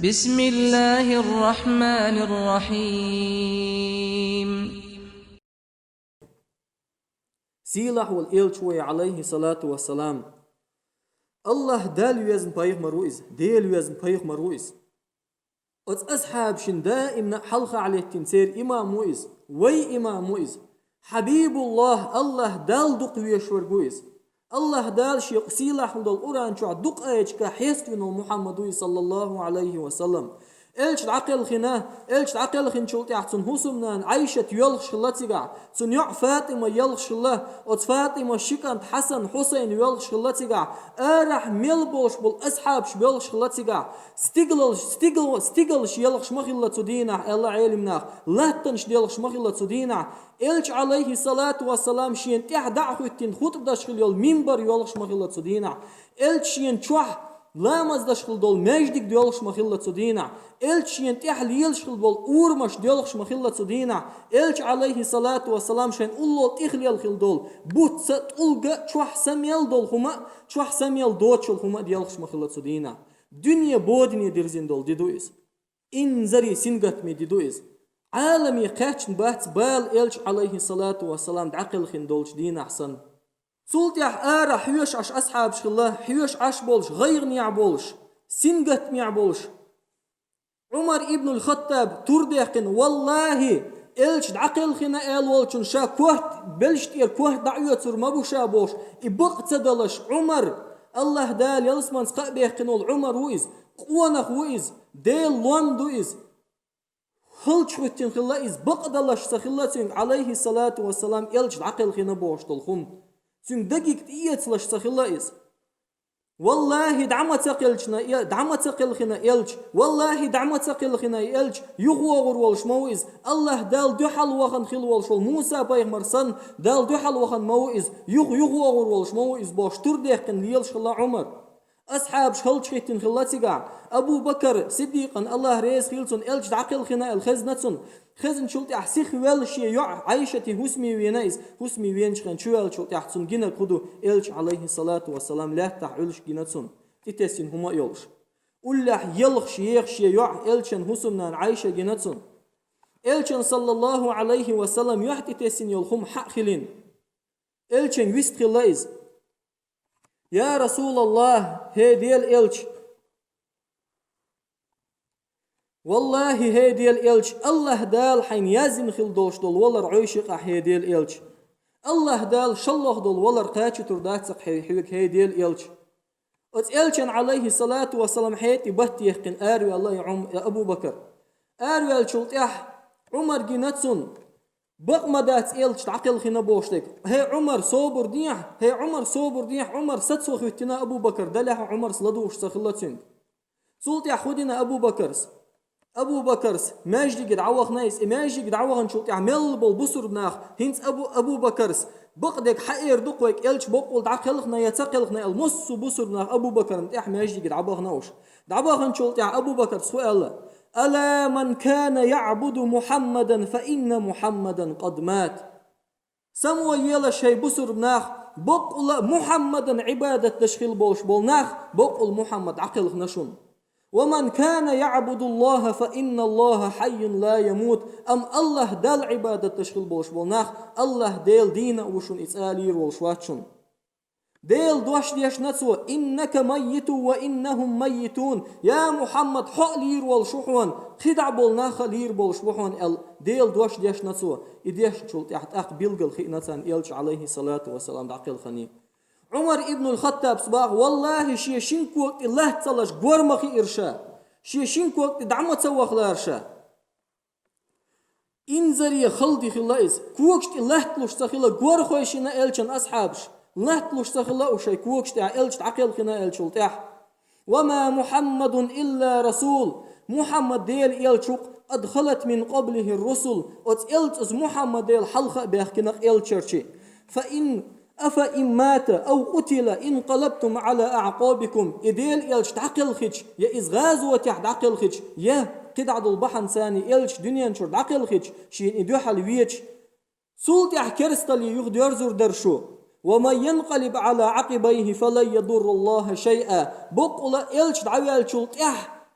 بسم الله الرحمن الرحيم. Silah wal elçoy alayhi salatu wassalam. Allah dal yezn paygmar ruiz, del yezn paygmar ruiz. Ots ashab shin daimna halqa alaytin ser imam ruiz, way imam ruiz. Habibullah Allah dal duq yeshwar ruiz. Allah dal shi silah dal Quran chu duq aychka hisnu Muhammadu sallallahu alayhi wasallam. Elch عقل خنا elch عقل خن شو تحسن حسمنا عائشة يلخ شلا تيجا سنيع فاطمة يلخ شلا أت فاطمة شكانت حسن حسين يلخ شلا تيجا أرح ملبوش بالأصحاب شبيلخ شلا تيجا ستيجل يلخ شمخيلة تدينا الله علمنا لا تنش يلخ شمخيلة تدينا elch عليه الصلاة والسلام شين تح دعوتين خطب دشخل يل منبر يلخ شمخيلة تدينا elch شين شوح لا مزدشخل دول مجدك ديالش مخيلة تدينا إلش ينتح ليلشخل دول أورمش ديالش مخيلة تدينا إلش عليه الصلاة والسلام شين الله تخلي الخل دول بوت ستقلق شوح سميل دول هما شوح سميل دوتشل هما ديالش مخيلة تدينا دنيا بودني درزين دول ديدويز إن زري سنغت مي ديدويز عالمي قاتشن بات بال إلش عليه الصلاة والسلام دعقل خين دولش دينا أحسن سولتيح آرا حيوش عش أصحاب شخلا حيوش عش بولش غير نيع بولش سنغت ميع بولش عمر ابن الخطاب ترديقن والله إلش دعقل خنا إل والشن شا كوهت بلشتير كوهت دعيوتر مبوشا بوش إبق تدلش عمر الله دال يلسمان سقابيقن العمر ويز قوانخ ويز ديل لون دويز خلش ويتين خلا إز بق دلش سخلاتين عليه الصلاة والسلام إلش دعقل خنا بوش تلخم سن دقيقة إيتلش سخلايس والله دعمة تقلشنا دعمة تقلخنا إلش والله دعمة تقلخنا إلش يغوغر والش مويز الله دال دحل وخن خل والش موسى بايغمر سن دال دحل وخن مويز يغوغر والش مويز باش ترديقن ليلش خلا عمر أصحاب شهل شيتين خلاتيقع أبو بكر صديقا الله ريز خيلسون إلش دعقل خنا الخزنتون خزن شلت أحسيخ والشي يع عايشة هسمي وينايز هسمي وينش خن شوال شلت أحسن جنا كدو إلش عليه الصلاة والسلام لا تحولش جناتون تتسين هما يلش أولح يلخ شيخ يع إلشن هسمنا عايشة جناتون إلشن صلى الله عليه وسلم يحتي تسين يلخم حق خلين إلشن ويست خلايز يا رسول الله هدي الإلش والله هدي الإلش الله دال حين يزن خل دوش دول ولر عيشق هدي الإلش الله دال شلخ دول ولر قاتش تردات سق حيوك هدي الإلش إلشن عليه الصلاة والسلام حياتي بهتي يحقن آروي الله يا أبو بكر آروي الشلطيح عمر جيناتسون بقمدات إلش تعقل خنا بوشتك هي عمر صوبر ديح عمر ستسو خوتنا أبو بكر دلح عمر سلدوش سخلتين سلطي خودنا أبو بكرس ماجدي قد عوخ نايس ماجدي قد عوخ نشوط يعمل بالبصر بناخ هنس أبو بكرس بقدك حقير دقوك إلش بقول دعقلخنا يتقلخنا المص بصر بناخ أبو بكر متاح ماجدي قد عوخ ناوش دعوخ نشوط أبو بكر سؤال ألا من كان يعبد محمدا فإن محمدا قد مات سمو يلا شي بصر بناخ بقول محمدا عبادة تشخيل بوش بولناخ بقول محمد عقلخ نشون ومن كان يعبد الله فإن الله حي لا يموت أم الله دال عبادة تشغل بوش بولناخ الله ديل دينا وشون إسالير والشواتشون ديل دوش ديش نتسو إنك ميت وإنهم ميتون يا محمد حق لير والشوحون خدع بولناخ لير بالشوحون ديل دوش ديش نتسو إديش شلت يحت أخ بيلغل خينتان إلش عليه الصلاة والسلام دعقل خني عمر ابن الخطاب صباح والله شيشين كوك الله تصلش غورمخي إرشا شيشين كوك دعمة سوخ لارشا إنزري خلدي خلايز كوكش الله تلوش تخيلا غور خويشينا إلشان أصحابش الله تلوش تخيلا وشي كوكش تاع إلش تعقل خنا إلشول تاح وما محمد إلا رسول محمد ديل إلشوق أدخلت من قبله الرسل إلتز محمد ديل حلقة بيخكنق إلشرشي أفإن مات أو قتل انقلبتم على أعقابكم إديل إلش تعقل خيش يا إزغاز وتحت عقل خيش يا قدعد البحن ثاني إلش دنيا نشر عقل خيش شين إدوح الويتش سلط كرستلي يغديرزر درشو وما ينقلب على عقبيه فلا يضر الله شيئا بقول إلش دعوال شلط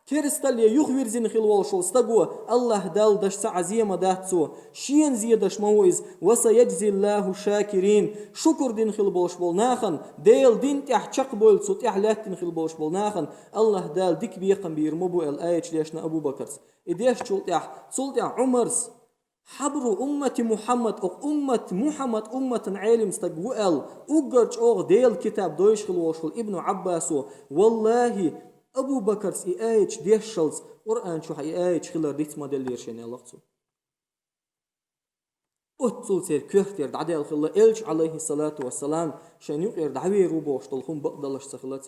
كيرستاليا يخبر زين خلوال شو استقوا الله دال دش عزيمة داتسو شين زيدش مويز وسيجزي الله الشاكرين شكر دين خلبوش بولناخن ديل دين تح شق بول سو تح لات دين خلبوش بولناخن الله دال ديك بيقم بيرمبو الآية ليشنا أبو بكر إديش تح عمرس حبرو أمة محمد أو أمة محمد أمة عالم استقوال أقرج أو ديل كتاب دويش خلوش ابن عباسو والله أبو بكر إيش ديشلز قرآن شو حي إيش خلر ديت ما دلير شيء نلاقصو أتصل سير كهتر دعدي الخلا إلش عليه الصلاة والسلام شان يقير دعوي روبوش طلخون بقدلش سخلات